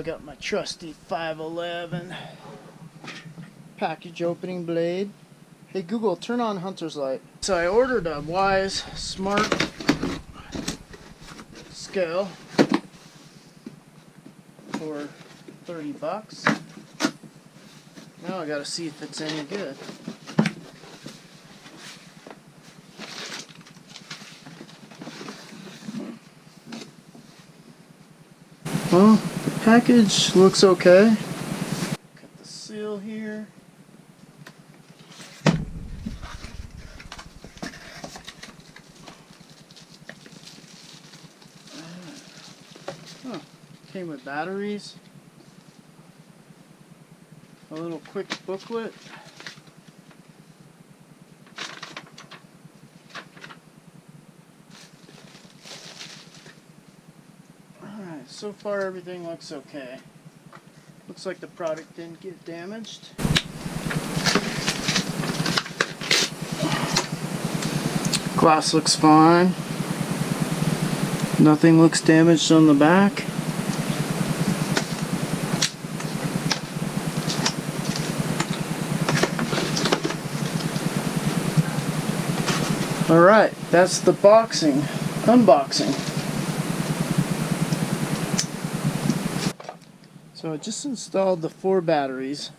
I got my trusty 511 package opening blade. Hey Google, turn on Hunter's light. So I ordered a Wyze Smart Scale for 30 bucks. Now I gotta see if it's any good. Well, the package looks okay. Got the seal here. Oh, came with batteries. A little quick booklet. Alright, so far everything looks okay. Looks like the product didn't get damaged. Glass looks fine. Nothing looks damaged on the back. Alright, that's the unboxing. So I just installed the 4 AAA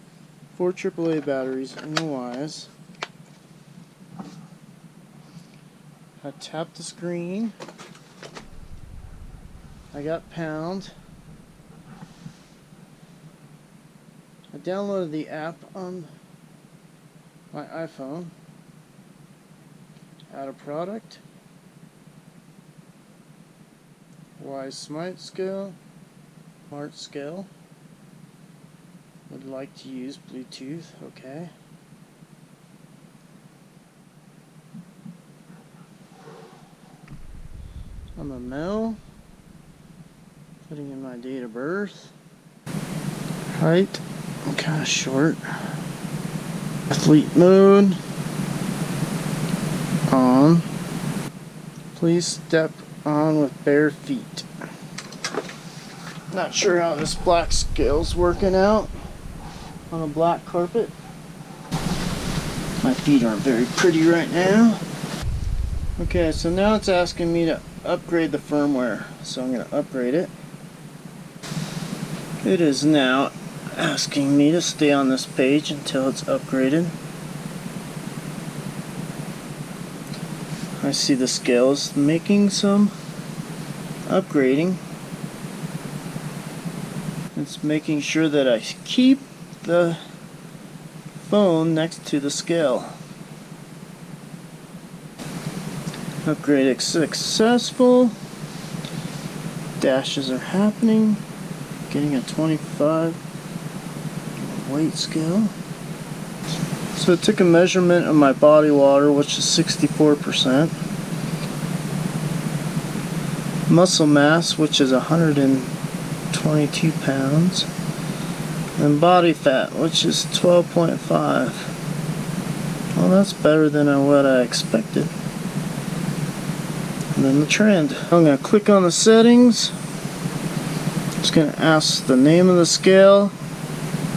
batteries in the Wyze. I tapped the screen. I got pound. I downloaded the app on my iPhone. Add a product. Wyze Smart Scale. Smart Scale. Would like to use Bluetooth. Okay. I'm a male. Putting in my date of birth. Height. I'm kind of short. Athlete mode. On. Please step on with bare feet. Not sure how this black scale's working out on a black carpet. My feet aren't very pretty right now. Okay, so now it's asking me to upgrade the firmware. So I'm going to upgrade it. It is now asking me to stay on this page until it's upgraded. I see the scale is making some upgrading. It's making sure that I keep the phone next to the scale. Upgrade successful. Dashes are happening. Getting a 25 weight scale. So it took a measurement of my body water, which is 64%. Muscle mass, which is 122 pounds. And body fat, which is 12.5. Well, that's better than what I expected. And then the trend. I'm going to click on the settings. It's going to ask the name of the scale.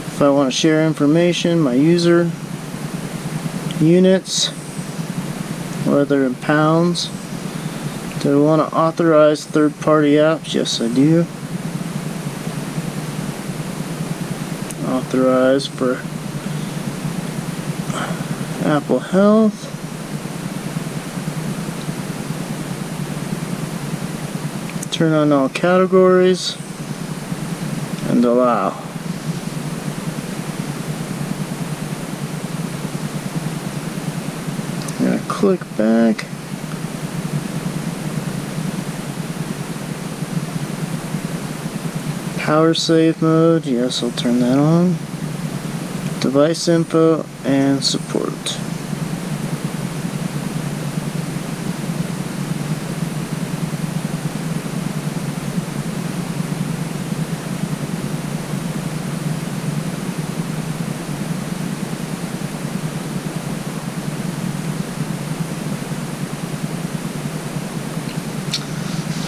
If I want to share information, my user. Units, whether in pounds. Do I want to authorize third-party apps? Yes, I do. Authorize for Apple Health. Turn on all categories and allow. Click back. Power save mode, yes, I'll turn that on. Device info and support.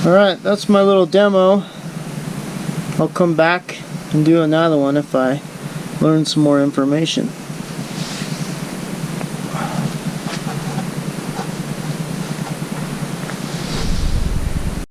Alright, that's my little demo. I'll come back and do another one if I learn some more information.